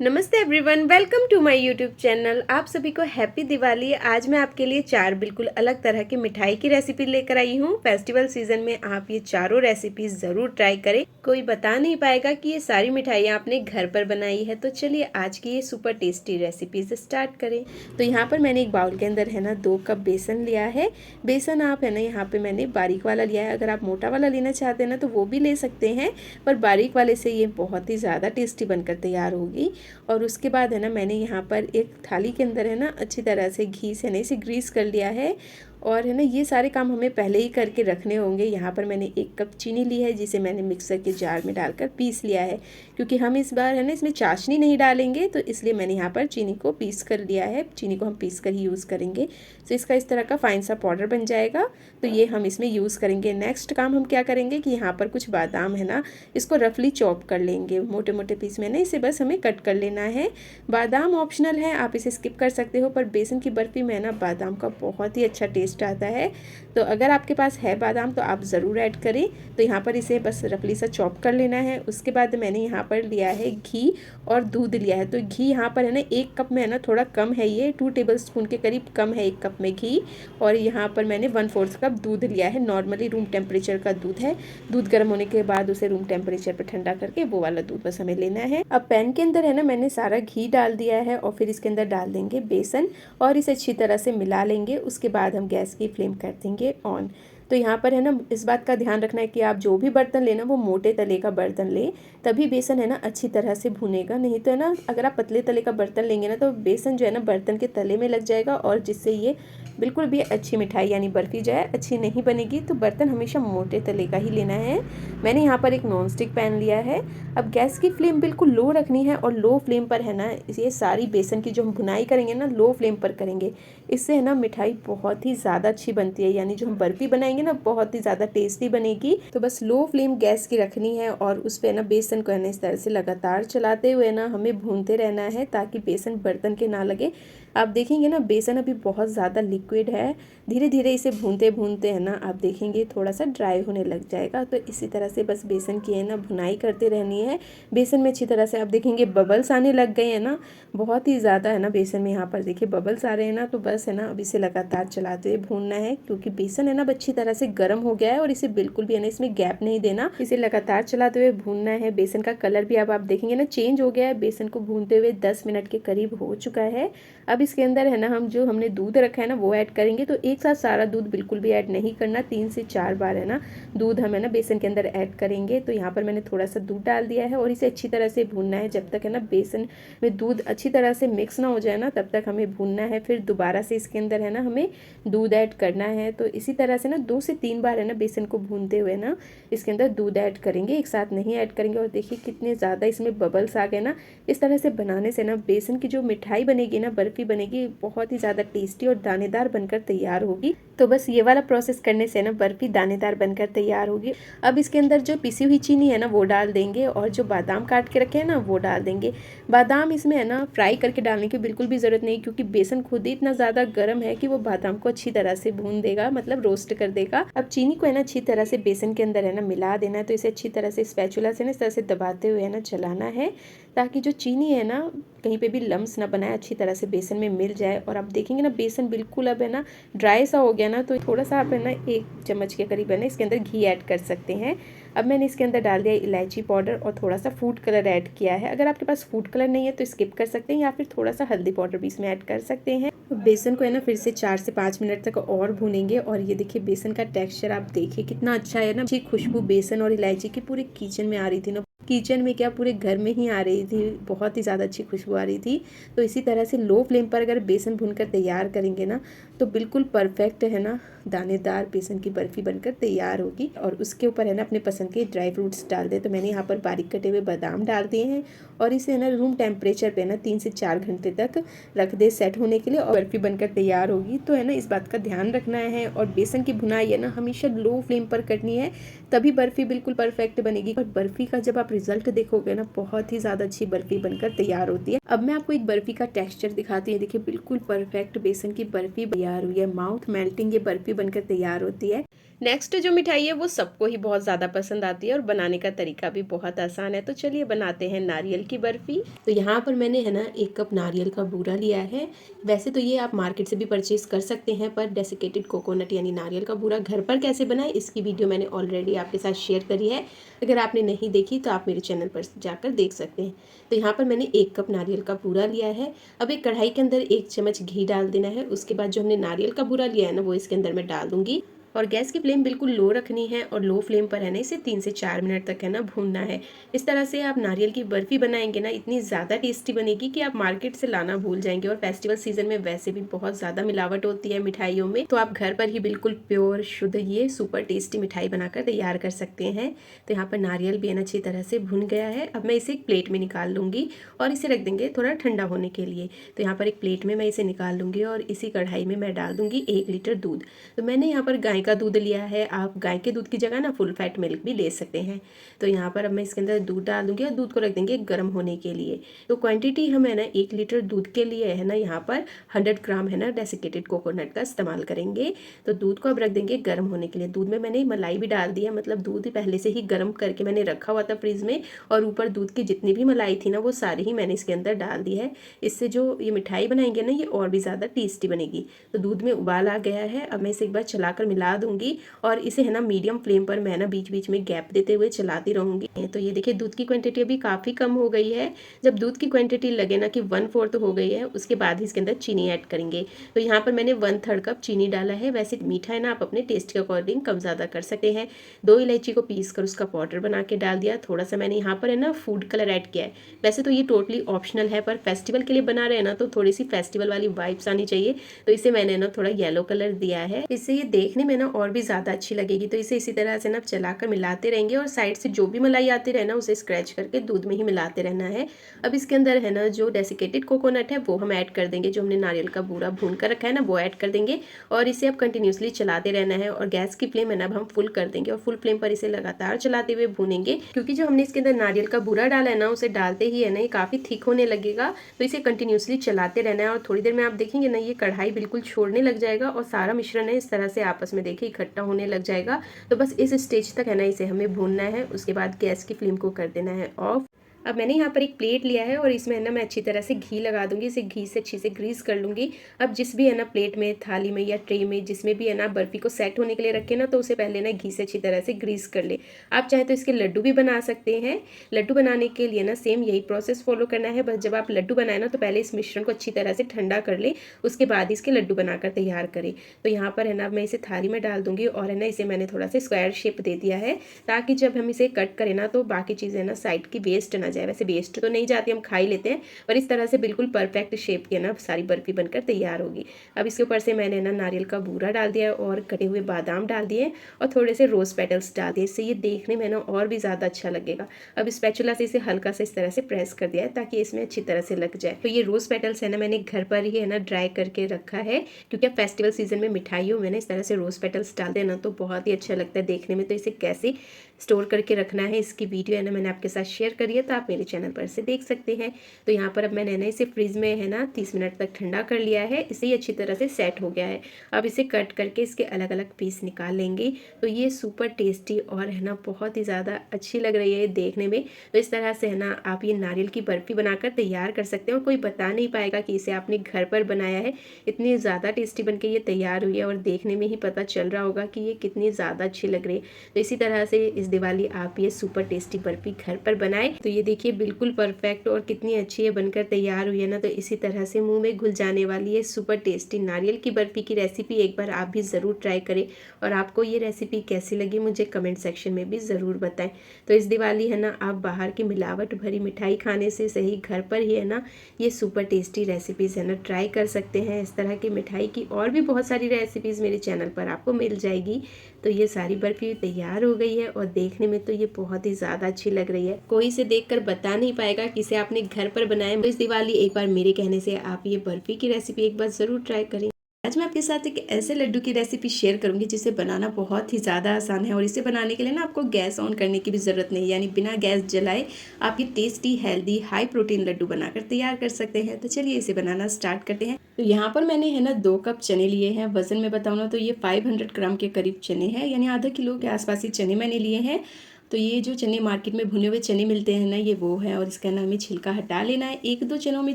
नमस्ते everyone, welcome to my YouTube channel. आप सभी को हैप्पी दिवाली। आज मैं आपके लिए 4 बिल्कुल अलग तरह की मिठाई की रेसिपी लेकर आई हूँ। फेस्टिवल सीजन में आप ये चारों रेसिपीज ज़रूर ट्राई करें। कोई बता नहीं पाएगा कि ये सारी मिठाइयाँ आपने घर पर बनाई है। तो चलिए आज की ये सुपर टेस्टी रेसिपीज स्टार्ट करें। तो यहाँ पर मैंने एक बाउल के अंदर है ना 2 कप बेसन लिया है। बेसन आप है ना यहाँ पर मैंने बारीक वाला लिया है। अगर आप मोटा वाला लेना चाहते हैं ना तो वो भी ले सकते हैं, पर बारीक वाले से ये बहुत ही ज़्यादा टेस्टी बनकर तैयार होगी। और उसके बाद है ना मैंने यहाँ पर एक थाली के अंदर है ना अच्छी तरह से घी से नहीं से ग्रीस कर लिया है। और है ना ये सारे काम हमें पहले ही करके रखने होंगे। यहाँ पर मैंने 1 कप चीनी ली है जिसे मैंने मिक्सर के जार में डालकर पीस लिया है, क्योंकि हम इस बार है ना इसमें चाशनी नहीं डालेंगे, तो इसलिए मैंने यहाँ पर चीनी को पीस कर लिया है। चीनी को हम पीस कर ही यूज़ करेंगे, तो इसका इस तरह का फाइन सा पाउडर बन जाएगा। तो ये हम इसमें यूज़ करेंगे। नेक्स्ट काम हम क्या करेंगे कि यहाँ पर कुछ बादाम है ना इसको रफली चॉप कर लेंगे, मोटे मोटे पीस में ना इसे बस हमें कट कर लेना है। बादाम ऑप्शनल है, आप इसे स्किप कर सकते हो, पर बेसन की बर्फ़ी में ना बादाम का बहुत ही अच्छा टेस्ट आता है। तो अगर आपके पास है बादाम तो आप ज़रूर ऐड करें। तो यहाँ पर इसे बस रफली सा चॉप कर लेना है। उसके बाद मैंने यहाँ पर लिया है घी और दूध लिया है। तो घी यहाँ पर है ना 1 कप में है ना थोड़ा कम है, ये 2 टेबलस्पून के करीब कम है 1 कप में घी। और यहाँ पर मैंने 1/4 कप दूध लिया है। नॉर्मली रूम टेम्परेचर का दूध है। दूध गर्म होने के बाद उसे रूम टेम्परेचर पर ठंडा करके वो वाला दूध बस हमें लेना है। अब पैन के अंदर है ना मैंने सारा घी डाल दिया है और फिर इसके अंदर डाल देंगे बेसन और इसे अच्छी तरह से मिला लेंगे। उसके बाद हम गैस की फ्लेम कर देंगे ऑन। तो यहाँ पर है ना इस बात का ध्यान रखना है कि आप जो भी बर्तन लेना वो मोटे तले का बर्तन लें, तभी बेसन है ना अच्छी तरह से भुनेगा। नहीं तो है ना अगर आप पतले तले का बर्तन लेंगे ना तो बेसन जो है ना बर्तन के तले में लग जाएगा और जिससे ये बिल्कुल भी अच्छी मिठाई यानी बर्फ़ी जो है अच्छी नहीं बनेगी। तो बर्तन हमेशा मोटे तले का ही लेना है। मैंने यहाँ पर एक नॉन स्टिक पैन लिया है। अब गैस की फ्लेम बिल्कुल लो रखनी है और लो फ्लेम पर है ना ये सारी बेसन की जो हम भुनाई करेंगे ना लो फ्लेम पर करेंगे। इससे है ना मिठाई बहुत ही ज़्यादा अच्छी बनती है, यानी जो हम बर्फ़ी बनाएंगे ना बहुत ही ज़्यादा टेस्टी बनेगी। तो बस लो फ्लेम गैस की रखनी है और उस पर ना बेसन को है ना इस तरह से लगातार चलाते हुए ना हमें भूनते रहना है ताकि बेसन बर्तन के ना लगे। आप देखेंगे ना बेसन अभी बहुत ज़्यादा लिक्विड है, धीरे धीरे इसे भूनते भूनते है ना आप देखेंगे थोड़ा सा ड्राई होने लग जाएगा। तो इसी तरह से बस बेसन की है ना भुनाई करते रहनी है। बेसन में अच्छी तरह से आप देखेंगे बबल्स आने लग गए हैं ना, बहुत ही ज़्यादा है ना बेसन में यहाँ पर देखिए बबल्स आ रहे हैं ना। तो बस है ना अब इसे लगातार चलाते हुए भूनना है, क्योंकि बेसन है ना अब अच्छी तरह से गर्म हो गया है और इसे बिल्कुल भी है ना इसमें गैप नहीं देना, इसे लगातार चलाते हुए भूनना है। बेसन का कलर भी अब आप देखेंगे ना चेंज हो गया है। बेसन को भूनते हुए 10 मिनट के करीब हो चुका है। अब इसके अंदर है ना हम जो हमने दूध रखा है ना वो ऐड करेंगे। तो एक साथ सारा दूध बिल्कुल भी ऐड नहीं करना, 3 से 4 बार है ना दूध हम है ना बेसन के अंदर ऐड करेंगे। तो यहाँ पर मैंने थोड़ा सा दूध डाल दिया है और इसे अच्छी तरह से भूनना है जब तक है ना बेसन में दूध अच्छी तरह से मिक्स ना हो जाए ना, तब तक हमें भूनना है। फिर दोबारा से इसके अंदर है ना हमें दूध ऐड करना है। तो इसी तरह से ना 2 से 3 बार है ना बेसन को भूनते हुए ना इसके अंदर दूध ऐड करेंगे, एक साथ नहीं ऐड करेंगे। और देखिए कितने ज़्यादा इसमें बबल्स आ गए ना। इस तरह से बनाने से ना बेसन की जो मिठाई बनेगी ना बर्फ़ी बनेगी बहुत ही ज़्यादा टेस्टी और दानेदार बनकर तैयार होगी। तो बस ये वाला प्रोसेस करने से ना बर्फ़ी दानेदार बनकर तैयार होगी। अब इसके अंदर जो पिसी हुई चीनी है ना वो डाल देंगे और जो बादाम काट के रखे हैं ना वो डाल देंगे। बादाम इसमें है ना फ्राई करके डालने की बिल्कुल भी ज़रूरत नहीं, क्योंकि बेसन खुद ही इतना ज़्यादा गर्म है कि वो बादाम को अच्छी तरह से भून देगा, मतलब रोस्ट कर देगा। अब चीनी को है ना अच्छी तरह से बेसन के अंदर है ना मिला देना है। तो इसे अच्छी तरह से स्पैचुला से ना इस तरह से दबाते हुए है ना चलाना है, ताकि जो चीनी है ना कहीं पे भी लम्स ना बनाए, अच्छी तरह से बेसन में मिल जाए। और आप देखेंगे ना बेसन बिल्कुल अब है ना ड्राई सा हो गया ना, तो थोड़ा सा आप है ना 1 चम्मच के करीब है ना इसके अंदर घी ऐड कर सकते हैं। अब मैंने इसके अंदर डाल दिया इलायची पाउडर और थोड़ा सा फूड कलर ऐड किया है। अगर आपके पास फूड कलर नहीं है तो स्किप कर सकते हैं, या फिर थोड़ा सा हल्दी पाउडर भी इसमें ऐड कर सकते हैं। बेसन को है ना फिर से 4 से 5 मिनट तक और भूनेंगे। और ये देखिए बेसन का टेक्सचर आप देखिए कितना अच्छा है ना। अच्छी खुशबू बेसन और इलायची की पूरे किचन में आ रही थी ना, किचन में क्या पूरे घर में ही आ रही थी, बहुत ही ज़्यादा अच्छी खुशबू आ रही थी। तो इसी तरह से लो फ्लेम पर अगर बेसन भूनकर तैयार करेंगे ना तो बिल्कुल परफेक्ट है ना दानेदार बेसन की बर्फ़ी बनकर तैयार होगी। और उसके ऊपर है ना अपने पसंद के ड्राई फ्रूट्स डाल दें। तो मैंने यहाँ पर बारीक कटे हुए बादाम डाल दिए हैं और इसे है ना रूम टेम्परेचर पे ना 3 से 4 घंटे तक रख दे सेट होने के लिए, और बर्फ़ी बनकर तैयार होगी। तो है ना इस बात का ध्यान रखना है। और बेसन की भुनाई है ना हमेशा लो फ्लेम पर करनी है, तभी बर्फ़ी बिल्कुल परफेक्ट बनेगी। और बर्फ़ी का जब आप रिजल्ट देखोगे ना बहुत ही ज़्यादा अच्छी बर्फ़ी बनकर तैयार होती है। अब मैं आपको एक बर्फ़ी का टेक्सचर दिखाती हूँ। देखिए बिल्कुल परफेक्ट बेसन की बर्फ़ी तैयार हुई है, माउथ मेल्टिंग ये बर्फ़ी बनकर तैयार होती है। नेक्स्ट जो मिठाई है वो सबको ही बहुत ज़्यादा पसंद आती है और बनाने का तरीका भी बहुत आसान है। तो चलिए बनाते हैं नारियल की बर्फ़ी। तो यहाँ पर मैंने है ना 1 कप नारियल का बूरा लिया है। वैसे तो ये आप मार्केट से भी परचेज़ कर सकते हैं, पर डेसिकेटेड कोकोनट यानी नारियल का बूरा घर पर कैसे बनाएं इसकी वीडियो मैंने ऑलरेडी आपके साथ शेयर करी है। अगर आपने नहीं देखी तो आप मेरे चैनल पर जाकर देख सकते हैं। तो यहाँ पर मैंने 1 कप नारियल का बूरा लिया है। अब एक कढ़ाई के अंदर 1 चम्मच घी डाल देना है। उसके बाद जो हमने नारियल का बूरा लिया है ना वो इसके अंदर मैं डाल दूंगी और गैस की फ्लेम बिल्कुल लो रखनी है और लो फ्लेम पर है ना इसे 3 से 4 मिनट तक है ना भूनना है। इस तरह से आप नारियल की बर्फ़ी बनाएंगे ना इतनी ज़्यादा टेस्टी बनेगी कि आप मार्केट से लाना भूल जाएंगे। और फेस्टिवल सीजन में वैसे भी बहुत ज़्यादा मिलावट होती है मिठाइयों में, तो आप घर पर ही बिल्कुल प्योर शुद्ध ये सुपर टेस्टी मिठाई बनाकर तैयार कर सकते हैं। तो यहाँ पर नारियल भी है ना अच्छी तरह से भुन गया है। अब मैं इसे एक प्लेट में निकाल लूँगी और इसे रख देंगे थोड़ा ठंडा होने के लिए। तो यहाँ पर एक प्लेट में मैं इसे निकाल लूँगी और इसी कढ़ाई में मैं डाल दूँगी 1 लीटर दूध। तो मैंने यहाँ पर गाय का दूध लिया है, आप गाय के दूध की जगह ना फुल फैट मिल्क भी ले सकते हैं। तो यहाँ पर अब मैं इसके अंदर दूध डाल दूंगी और दूध को रख देंगे गर्म होने के लिए। तो क्वांटिटी हम है ना 1 लीटर दूध के लिए है ना यहाँ पर 100 ग्राम है ना डेसिकेटेड कोकोनट का इस्तेमाल करेंगे। तो दूध को अब रख देंगे गर्म होने के लिए। दूध में मैंने मलाई भी डाल दी है, मतलब दूध पहले से ही गर्म करके मैंने रखा हुआ था फ्रिज में, और ऊपर दूध की जितनी भी मलाई थी ना वो सारी ही मैंने इसके अंदर डाल दी है। इससे जो ये मिठाई बनाएंगे ना ये और भी ज़्यादा टेस्टी बनेगी। तो दूध में उबाल आ गया है। अब मैं इसे एक बार चलाकर मिला दूंगी और इसे है ना मीडियम फ्लेम पर मैं ना बीच बीच में गैप देते हुए चलाती रहूंगी। तो ये देखिए दूध की क्वांटिटी अभी काफ़ी कम हो गई है। जब दूध की क्वांटिटी लगे ना कि 1/4 हो गई है उसके बाद ही इसके अंदर चीनी ऐड करेंगे। तो यहाँ पर मैंने 1/3 कप चीनी डाला है। वैसे मीठा है ना आप अपने टेस्ट के अकॉर्डिंग कम ज़्यादा कर सकते हैं। 2 इलायची को पीस कर उसका पाउडर बना के डाल दिया। थोड़ा सा मैंने यहाँ पर है ना फूड कलर ऐड किया है। वैसे तो ये टोटली ऑप्शनल है, पर फेस्टिवल के लिए बना रहे हैं ना तो थोड़ी सी फेस्टिवल वाली वाइब्स आनी चाहिए, तो इसे मैंने ना थोड़ा येलो कलर दिया है। इससे ये देखने में ना और भी ज़्यादा अच्छी लगेगी। तो इसे इसी तरह से ना चलाकर मिलाते रहेंगे और साइड से जो भी मलाई आती रहे ना उसे स्क्रैच करके दूध में ही मिलाते रहना है। अब इसके अंदर है ना जो डेसिकेटेड कोकोनट है वो हम ऐड कर देंगे। जो हमने नारियल का बूरा भून कर रखा है ना वो ऐड कर देंगे और इसे अब कंटिन्यूसली चलाते रहना है। और गैस की फ्लेम है ना अब हम फुल कर देंगे और फुल फ्लेम पर इसे लगातार चलाते हुए भूनेंगे, क्योंकि जो हमने इसके अंदर नारियल का बूरा डाला है ना उसे डालते ही है ना ये काफ़ी थिक होने लगेगा। तो इसे कंटिन्यूसली चलाते रहना है और थोड़ी देर में आप देखेंगे ना ये कढ़ाई बिल्कुल छोड़ने लग जाएगा और सारा मिश्रण है इस तरह से आपस में देखिए इकट्ठा होने लग जाएगा। तो बस इस स्टेज तक है ना इसे हमें भूनना है। उसके बाद गैस की फ्लेम को कर देना है ऑफ। अब मैंने यहाँ पर एक प्लेट लिया है और इसमें है ना मैं अच्छी तरह से घी लगा दूंगी। इसे घी से अच्छी से ग्रीस कर लूँगी। अब जिस भी है ना प्लेट में, थाली में या ट्रे में जिसमें भी है ना बर्फ़ी को सेट होने के लिए रखे ना तो उसे पहले ना घी से अच्छी तरह से ग्रीस कर ले। आप चाहे तो इसके लड्डू भी बना सकते हैं। लड्डू बनाने के लिए ना सेम यही प्रोसेस फॉलो करना है। बस जब आप लड्डू बनाए ना तो पहले इस मिश्रण को अच्छी तरह से ठंडा कर ले, उसके बाद इसके लड्डू बनाकर तैयार करें। तो यहाँ पर है ना मैं इसे थाली में डाल दूंगी और है ना इसे मैंने थोड़ा सा स्क्वायर शेप दे दिया है, ताकि जब हम इसे कट करें ना तो बाकी चीज़ें ना साइड की वेस्ट ना जाए। वैसे वेस्ट तो नहीं जाती, हम खा ही लेते हैं, पर इस तरह से बिल्कुल परफेक्ट शेप की ना सारी बर्फी बनकर तैयार होगी। अब इसके ऊपर से मैंने ना नारियल का बूरा डाल दिया और कटे हुए बादाम डाल दिए और थोड़े से रोज़ पेटल्स डाल दिए। इससे ये देखने में ना और भी ज़्यादा अच्छा लगेगा। अब स्पैचुला से इसे हल्का सा इस तरह से प्रेस कर दिया है ताकि इसमें अच्छी तरह से लग जाए। तो ये रोज़ पेटल्स है ना मैंने घर पर ही है ना ड्राई करके रखा है, क्योंकि फेस्टिवल सीजन में मिठाइयों में ना इस तरह से रोज़ पेटल्स डाल देना तो बहुत ही अच्छा लगता है देखने में। तो इसे कैसे स्टोर करके रखना है इसकी वीडियो है ना मैंने आपके साथ शेयर करी है, तो आप मेरे चैनल पर से देख सकते हैं। तो यहाँ पर अब मैंने ना इसे फ्रीज में है ना 30 मिनट तक ठंडा कर लिया है। इसे ही अच्छी तरह से सेट हो गया है। अब इसे कट करके इसके अलग अलग पीस निकाल लेंगे। तो ये सुपर टेस्टी और है ना बहुत ही ज़्यादा अच्छी लग रही है देखने में। तो इस तरह से है ना आप ये नारियल की बर्फ़ी बनाकर तैयार कर सकते हैं और कोई बता नहीं पाएगा कि इसे आपने घर पर बनाया है। इतनी ज़्यादा टेस्टी बनके ये तैयार हुई है और देखने में ही पता चल रहा होगा कि ये कितनी ज़्यादा अच्छी लग रही है। तो इसी तरह से इस दिवाली आप ये सुपर टेस्टी बर्फ़ी घर पर बनाएं। तो ये देखिए बिल्कुल परफेक्ट और कितनी अच्छी ये बनकर तैयार हुई है ना। तो इसी तरह से मुंह में घुल जाने वाली ये सुपर टेस्टी नारियल की बर्फ़ी की रेसिपी एक बार आप भी ज़रूर ट्राई करें। और आपको ये रेसिपी कैसी लगी मुझे कमेंट सेक्शन में भी ज़रूर बताएं। तो इस दिवाली है ना आप बाहर की मिलावट भरी मिठाई खाने से सही घर पर ही है ना ये सुपर टेस्टी रेसिपीज़ है ना ट्राई कर सकते हैं। इस तरह की मिठाई की और भी बहुत सारी रेसिपीज़ मेरे चैनल पर आपको मिल जाएगी। तो ये सारी बर्फ़ी तैयार हो गई है और देखने में तो ये बहुत ही ज़्यादा अच्छी लग रही है। कोई इसे देखकर बता नहीं पाएगा कि इसे आपने घर पर बनाया। तो इस दिवाली एक बार मेरे कहने से आप ये बर्फ़ी की रेसिपी एक बार ज़रूर ट्राई करें। आज मैं आपके साथ एक ऐसे लड्डू की रेसिपी शेयर करूंगी जिसे बनाना बहुत ही ज़्यादा आसान है और इसे बनाने के लिए ना आपको गैस ऑन करने की भी ज़रूरत नहीं, यानी बिना गैस जलाए आप ये tasty healthy high protein laddoo बनाकर तैयार कर सकते हैं। तो चलिए इसे बनाना स्टार्ट करते हैं। तो यहाँ पर मैंने है ना 2 कप चने लिए हैं। वज़न में बताऊँ ना तो ये 500 ग्राम के करीब चने हैं, यानी आधा किलो के आसपास ही चने मैंने लिए हैं। तो ये जो चने मार्केट में भुने हुए चने मिलते हैं ना, ये वो है और इसका ना हमें छिलका हटा लेना है। 1-2 चनों में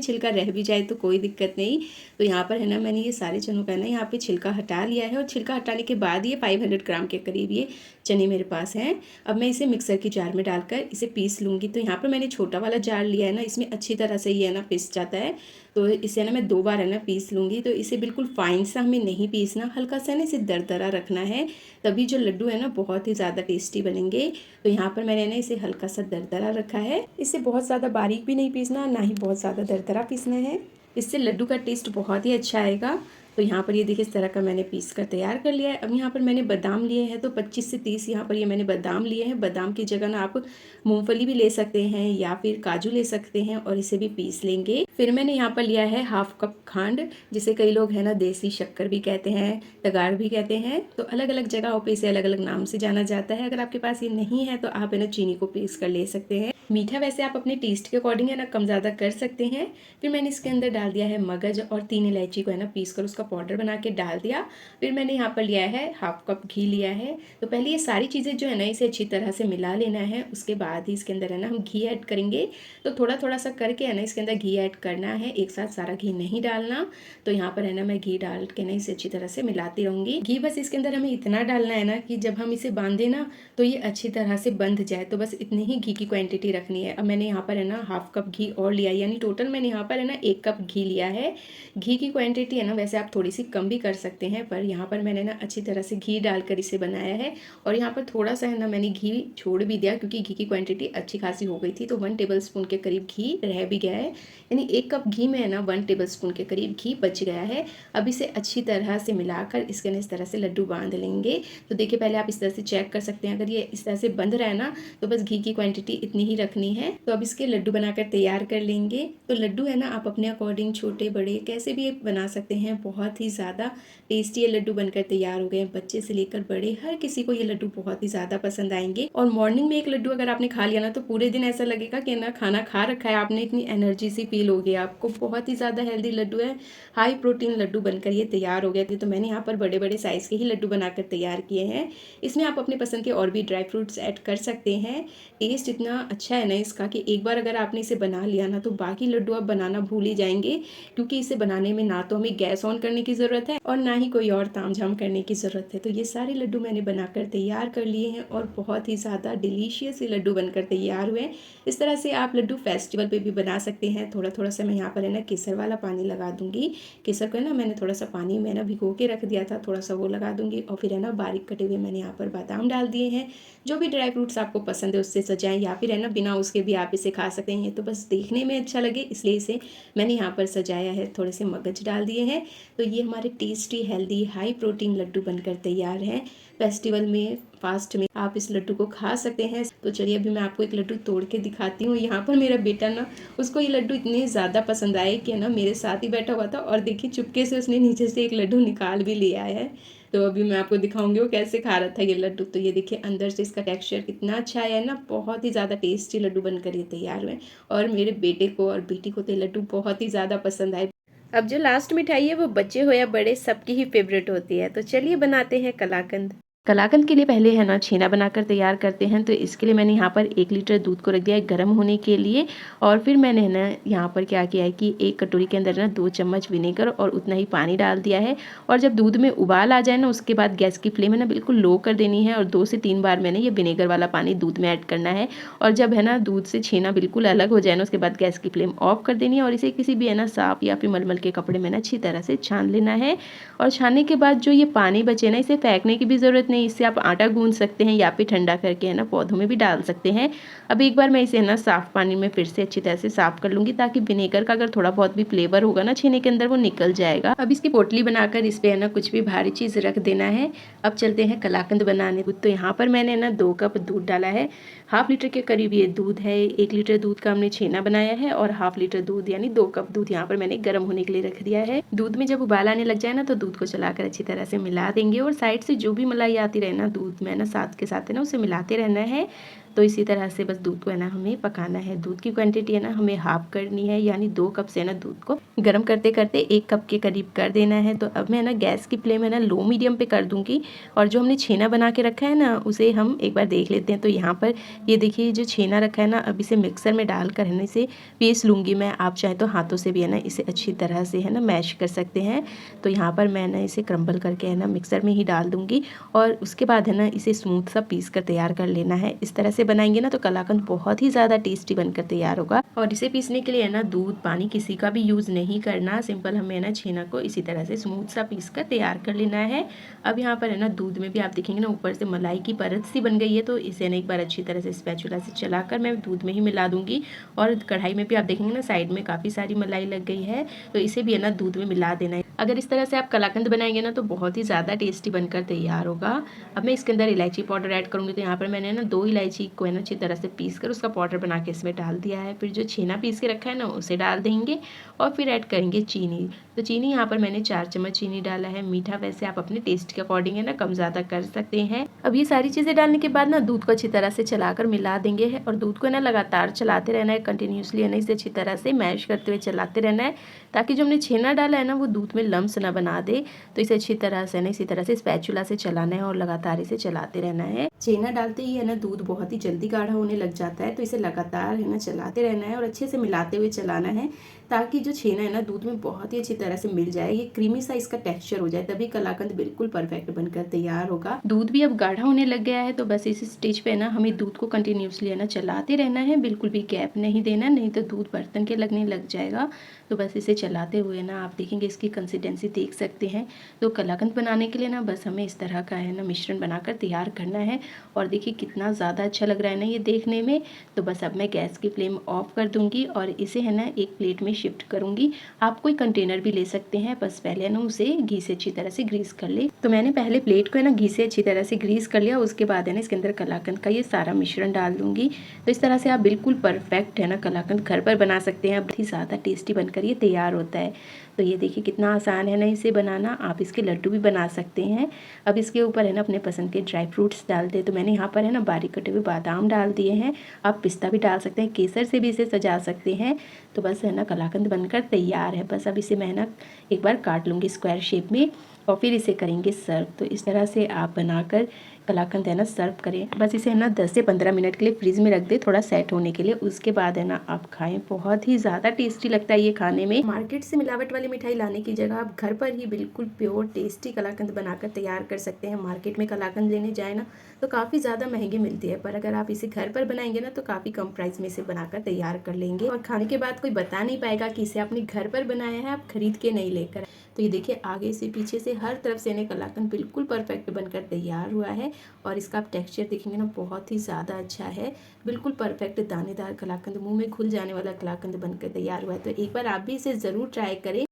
छिलका रह भी जाए तो कोई दिक्कत नहीं। तो यहाँ पर है ना मैंने ये सारे चनों का ना यहाँ पे छिलका हटा लिया है और छिलका हटाने के बाद ये 500 ग्राम के करीब ये चने मेरे पास हैं। अब मैं इसे मिक्सर की जार में डालकर इसे पीस लूँगी। तो यहाँ पर मैंने छोटा वाला जार लिया है ना, इसमें अच्छी तरह से ये है ना पिस जाता है। तो इसे ना मैं 2 बार है ना पीस लूँगी। तो इसे बिल्कुल फाइन सा हमें नहीं पीसना, हल्का सा ना इसे दरदरा रखना है, तभी जो लड्डू है ना बहुत ही ज़्यादा टेस्टी बनेंगे। तो यहाँ पर मैंने ना इसे हल्का सा दरदरा रखा है। इसे बहुत ज़्यादा बारीक भी नहीं पीसना, ना ही बहुत ज़्यादा दरदरा पीसना है। इससे लड्डू का टेस्ट बहुत ही अच्छा आएगा। तो यहाँ पर ये देखिए इस तरह का मैंने पीस कर तैयार कर लिया है। अब यहाँ पर मैंने बादाम लिए हैं, तो 25 से 30 यहाँ पर ये मैंने बादाम लिए हैं। बादाम की जगह ना आप मूंगफली भी ले सकते हैं या फिर काजू ले सकते हैं और इसे भी पीस लेंगे। फिर मैंने यहाँ पर लिया है 1/2 कप खंड, जिसे कई लोग है ना देसी शक्कर भी कहते हैं, तगाड़ भी कहते हैं। तो अलग अलग जगहों पे इसे अलग अलग नाम से जाना जाता है। अगर आपके पास ये नहीं है तो आप है ना चीनी को पीस कर ले सकते हैं। मीठा वैसे आप अपने टेस्ट के अकॉर्डिंग है ना कम ज़्यादा कर सकते हैं। फिर मैंने इसके अंदर डाल दिया है मगज और 3 इलायची को है ना पीस कर उसका पाउडर बना के डाल दिया। फिर मैंने यहाँ पर लिया है 1/2 कप घी लिया है। तो पहले ये सारी चीज़ें जो है ना इसे अच्छी तरह से मिला लेना है, उसके बाद ही इसके अंदर है ना हम घी ऐड करेंगे। तो थोड़ा थोड़ा सा करके है ना इसके अंदर घी ऐड करना है, एक साथ सारा घी नहीं डालना। तो यहाँ पर है ना मैं घी डाल के ना इसे अच्छी तरह से मिलाती रहूँगी। घी बस इसके अंदर हमें इतना डालना है ना कि जब हम इसे बांधे ना तो ये अच्छी तरह से बंध जाए। तो बस इतनी ही घी की क्वांटिटी रखनी है। अब मैंने यहाँ पर है ना 1/2 कप घी और लिया, यानी टोटल मैंने यहाँ पर है ना 1 कप घी लिया है। घी की क्वांटिटी है ना वैसे आप थोड़ी सी कम भी कर सकते हैं, पर यहाँ पर मैंने ना अच्छी तरह से घी डालकर इसे बनाया है। और यहाँ पर थोड़ा सा है ना मैंने घी छोड़ भी दिया, क्योंकि घी की क्वांटिटी अच्छी खासी हो गई थी। तो 1 टेबल स्पून के करीब घी रह भी गया है, यानी 1 कप घी में है ना 1 टेबल स्पून के करीब घी बच गया है। अब इसे अच्छी तरह से मिलाकर इसके ना इस तरह से लड्डू बांध लेंगे। तो देखिए पहले आप इस तरह से चेक कर सकते हैं, अगर ये इस तरह से बंध रहा है ना तो बस घी की क्वांटिटी इतनी ही रखनी है। तो अब इसके लड्डू बनाकर तैयार कर लेंगे। तो लड्डू है ना आप अपने अकॉर्डिंग छोटे बड़े कैसे भी बना सकते हैं। बहुत ही ज़्यादा टेस्टी ये लड्डू बनकर तैयार हो गए हैं। बच्चे से लेकर बड़े हर किसी को ये लड्डू बहुत ही ज़्यादा पसंद आएंगे। और मॉर्निंग में एक लड्डू अगर आपने खा लिया ना तो पूरे दिन ऐसा लगेगा कि ना खाना खा रखा है आपने, इतनी एनर्जी सी फील होगी आपको। बहुत ही ज़्यादा हेल्दी लड्डू है, हाई प्रोटीन लड्डू बनकर ये तैयार हो गए थे। तो मैंने यहाँ पर बड़े बड़े साइज़ के ही लड्डू बनाकर तैयार किए हैं। इसमें आप अपने पसंद के और भी ड्राई फ्रूट्स ऐड कर सकते हैं। टेस्ट इतना अच्छा है ना इसका कि एक बार अगर आपने इसे बना लिया ना तो बाकी लड्डू आप बनाना भूल ही जाएंगे, क्योंकि इसे बनाने में ना तो हमें गैस ऑन करने की ज़रूरत है और ना ही कोई और तामझाम करने की ज़रूरत है। तो ये सारे लड्डू मैंने बनाकर तैयार कर लिए हैं और बहुत ही ज़्यादा डिलीशियस ये लड्डू बनकर तैयार हुए हैं। इस तरह से आप लड्डू फेस्टिवल पे भी बना सकते हैं। थोड़ा थोड़ा सा मैं यहाँ पर है ना केसर वाला पानी लगा दूंगी। केसर को है ना मैंने थोड़ा सा पानी में ना भिगो के रख दिया था, थोड़ा सा वो लगा दूंगी। और फिर है ना बारीक कटे हुए मैंने यहाँ पर बादाम डाल दिए हैं। जो भी ड्राई फ्रूट्स आपको पसंद है उससे सजाएं, या फिर है ना बिना उसके भी आप इसे खा सकते हैं। तो बस देखने में अच्छा लगे इसलिए इसे मैंने यहाँ पर सजाया है। थोड़े से मगज डाल दिए हैं। तो ये हमारे tasty healthy high protein laddoo बनकर तैयार हैं। फेस्टिवल में फास्ट में आप इस लड्डू को खा सकते हैं। तो चलिए अभी मैं आपको एक लड्डू तोड़ के दिखाती हूँ। यहाँ पर मेरा बेटा ना उसको ये लड्डू इतने ज़्यादा पसंद आए कि ना मेरे साथ ही बैठा हुआ था और देखिए चुपके से उसने नीचे से एक लड्डू निकाल भी लिया है। तो अभी मैं आपको दिखाऊंगी वो कैसे खा रहा था ये लड्डू। तो ये देखिए अंदर से इसका टेक्सचर कितना अच्छा है ना, बहुत ही ज़्यादा टेस्टी लड्डू बनकर ये तैयार हुए। और मेरे बेटे को और बेटी को तो ये लड्डू बहुत ही ज़्यादा पसंद आए। अब जो लास्ट मिठाई है वो बच्चे हो या बड़े सबकी ही फेवरेट होती है। तो चलिए बनाते हैं कलाकंद। कलाकंद के लिए पहले है ना छेना बनाकर तैयार करते हैं। तो इसके लिए मैंने यहाँ पर 1 लीटर दूध को रख दिया है गर्म होने के लिए। और फिर मैंने है ना यहाँ पर क्या किया है कि 1 कटोरी के अंदर ना 2 चम्मच विनेगर और उतना ही पानी डाल दिया है। और जब दूध में उबाल आ जाए ना उसके बाद गैस की फ्लेम है ना बिल्कुल लो कर देनी है और 2 से 3 बार मैंने ये विनेगर वाला पानी दूध में ऐड करना है। और जब है ना दूध से छेना बिल्कुल अलग हो जाए ना उसके बाद गैस की फ्लेम ऑफ कर देनी है और इसे किसी भी है ना साफ या फिर मलमल के कपड़े में ना अच्छी तरह से छान लेना है। और छानने के बाद जो ये पानी बचे ना इसे फेंकने की भी ज़रूरत नहीं इससे आप आटा गूंद सकते हैं या फिर ठंडा करके है ना पौधों में भी डाल सकते हैं। अब एक बार मैं इसे है ना साफ़ पानी में फिर से अच्छी तरह से साफ़ कर लूँगी, ताकि विनेगर का अगर थोड़ा बहुत भी फ्लेवर होगा ना छेने के अंदर वो निकल जाएगा। अब इसकी पोटली बनाकर इस पर है ना कुछ भी भारी चीज़ रख देना है। अब चलते हैं कलाकंद बनाने। तो यहाँ पर मैंने ना 2 कप दूध डाला है, हाफ लीटर के करीब ये दूध है। 1 लीटर दूध का हमने छेना बनाया है और हाफ लीटर दूध यानी 2 कप दूध यहाँ पर मैंने गर्म होने के लिए रख दिया है। दूध में जब उबाल आने लग जाए ना तो दूध को चलाकर अच्छी तरह से मिला देंगे और साइड से जो भी मलाई आती रहे ना दूध में ना साथ के साथ है ना उसे मिलाते रहना है। तो इसी तरह से बस दूध को है ना हमें पकाना है। दूध की क्वांटिटी है ना हमें हाफ करनी है, यानी 2 कप से ना दूध को गर्म करते करते 1 कप के करीब कर देना है। तो अब मैं ना गैस की फ्लेम है ना लो मीडियम पे कर दूंगी और जो हमने छेना बना के रखा है ना उसे हम एक बार देख लेते हैं। तो यहाँ पर ये देखिए जो छेना रखा है ना, अब इसे मिक्सर में डालकर है ना इसे पीस लूँगी मैं। आप चाहे तो हाथों से भी है ना इसे अच्छी तरह से है ना मैश कर सकते हैं। तो यहाँ पर मैं ना इसे क्रम्बल करके है ना मिक्सर में ही डाल दूँगी और उसके बाद है ना इसे स्मूथ सा पीस कर तैयार कर लेना है। इस तरह से बनाएंगे ना तो कलाकंद बहुत ही ज़्यादा टेस्टी बनकर तैयार होगा। और इसे पीसने के लिए है ना दूध पानी किसी का भी यूज़ नहीं करना, सिंपल हमें ना छेना को इसी तरह से स्मूथ सा पीस कर तैयार कर लेना है। अब यहाँ पर है ना दूध में भी आप देखेंगे ना ऊपर से मलाई की परत सी बन गई है। तो इसे ना एक बार अच्छी तरह से स्पैचुला से चलाकर मैं दूध में ही मिला दूंगी और कढ़ाई में भी आप देखेंगे ना साइड में काफ़ी सारी मलाई लग गई है, तो इसे भी है ना दूध में मिला देना है। अगर इस तरह से आप कलाकंद बनाएंगे ना तो बहुत ही ज़्यादा टेस्टी बनकर तैयार होगा। अब मैं इसके अंदर इलायची पाउडर ऐड करूँगी। तो यहाँ पर मैंने ना 2 इलायची को है ना अच्छी तरह से पीस कर उसका पाउडर बना के इसमें डाल दिया है। फिर जो छेना पीस के रखा है ना उसे डाल देंगे और फिर ऐड करेंगे चीनी। तो चीनी यहाँ पर मैंने 4 चम्मच चीनी डाला है। मीठा वैसे आप अपने टेस्ट के अकॉर्डिंग है ना कम ज़्यादा कर सकते हैं। अब ये सारी चीज़ें डालने के बाद ना दूध को अच्छी तरह से चलाकर मिला देंगे है और दूध को ना लगातार चलाते रहना है, कंटिन्यूसली है ना इसे अच्छी तरह से मैश करते हुए चलाते रहना है, ताकि जो हमने छेना डाला है ना वो दूध में लम्स ना बना दे। तो इसे अच्छी तरह से ना इसी तरह से स्पैचुला से चलाना है और लगातार इसे चलाते रहना है। छेना डालते ही है ना दूध बहुत ही जल्दी गाढ़ा होने लग जाता है, तो इसे लगातार है ना चलाते रहना है और अच्छे से मिलाते हुए चलाना है, ताकि जो छेना है ना दूध में बहुत ही अच्छी तरह से मिल जाए, ये क्रीमी सा इसका टेक्सचर हो जाए, तभी कलाकंद बिल्कुल परफेक्ट बनकर तैयार होगा। दूध भी अब गाढ़ा होने लग गया है, तो बस इस स्टेज पे ना हमें दूध को कंटिन्यूसली है ना चलाते रहना है, बिल्कुल भी गैप नहीं देना, नहीं तो दूध बर्तन के लगने लग जाएगा। तो बस इसे चलाते हुए ना आप देखेंगे इसकी कंसिस्टेंसी देख सकते हैं। तो कलाकंद बनाने के लिए ना बस हमें इस तरह का है ना मिश्रण बनाकर तैयार करना है और देखिए कितना ज़्यादा अच्छा लग रहा है ना ये देखने में। तो बस अब मैं गैस की फ्लेम ऑफ कर दूंगी और इसे है ना एक प्लेट में शिफ्ट करूंगी। आप कोई कंटेनर भी ले सकते हैं, बस पहले ना उसे घी से अच्छी तरह से ग्रीस कर ले। तो मैंने पहले प्लेट को है ना घी से अच्छी तरह से ग्रीस कर लिया, उसके बाद है ना इसके अंदर कलाकंद का ये सारा मिश्रण डाल दूंगी। तो इस तरह से आप बिल्कुल परफेक्ट है ना कलाकंद घर पर बना सकते हैं, बहुत ही ज़्यादा टेस्टी बनकर ये तैयार होता है। तो ये देखिए कितना आसान है ना इसे बनाना, आप इसके लड्डू भी बना सकते हैं। अब इसके ऊपर है ना अपने पसंद के ड्राई फ्रूट्स डाल दे। तो मैंने यहाँ पर है ना बारीक कटे हुए बादाम डाल दिए हैं, आप पिस्ता भी डाल सकते हैं, केसर से भी इसे सजा सकते हैं। तो बस है ना कलाकंद बनकर तैयार है। बस अब इसे मैं ना एक बार काट लूँगी स्क्वायर शेप में और फिर इसे करेंगे सर्व। तो इस तरह से आप बनाकर कलाकंद है ना सर्व करें। बस इसे है ना 10 से 15 मिनट के लिए फ्रीज में रख दे थोड़ा सेट होने के लिए, उसके बाद है ना आप खाएं। बहुत ही ज़्यादा टेस्टी लगता है ये खाने में। मार्केट से मिलावट वाली मिठाई लाने की जगह आप घर पर ही बिल्कुल प्योर टेस्टी कलाकंद बनाकर तैयार कर सकते हैं। मार्केट में कलाकंद लेने जाए ना तो काफ़ी ज़्यादा महंगे मिलती है, पर अगर आप इसे घर पर बनाएंगे ना तो काफ़ी कम प्राइस में इसे बनाकर तैयार कर लेंगे और खाने के बाद कोई बता नहीं पाएगा कि इसे आपने घर पर बनाया है, आप खरीद के नहीं लेकर। तो ये देखिए आगे से पीछे से हर तरफ से इन्हें कलाकंद बिल्कुल परफेक्ट बनकर तैयार हुआ है और इसका आप टेक्सचर देखेंगे ना बहुत ही ज़्यादा अच्छा है, बिल्कुल परफेक्ट दानेदार कलाकंद, मुंह में घुल जाने वाला कलाकंद बनकर तैयार हुआ है। तो एक बार आप भी इसे ज़रूर ट्राई करें।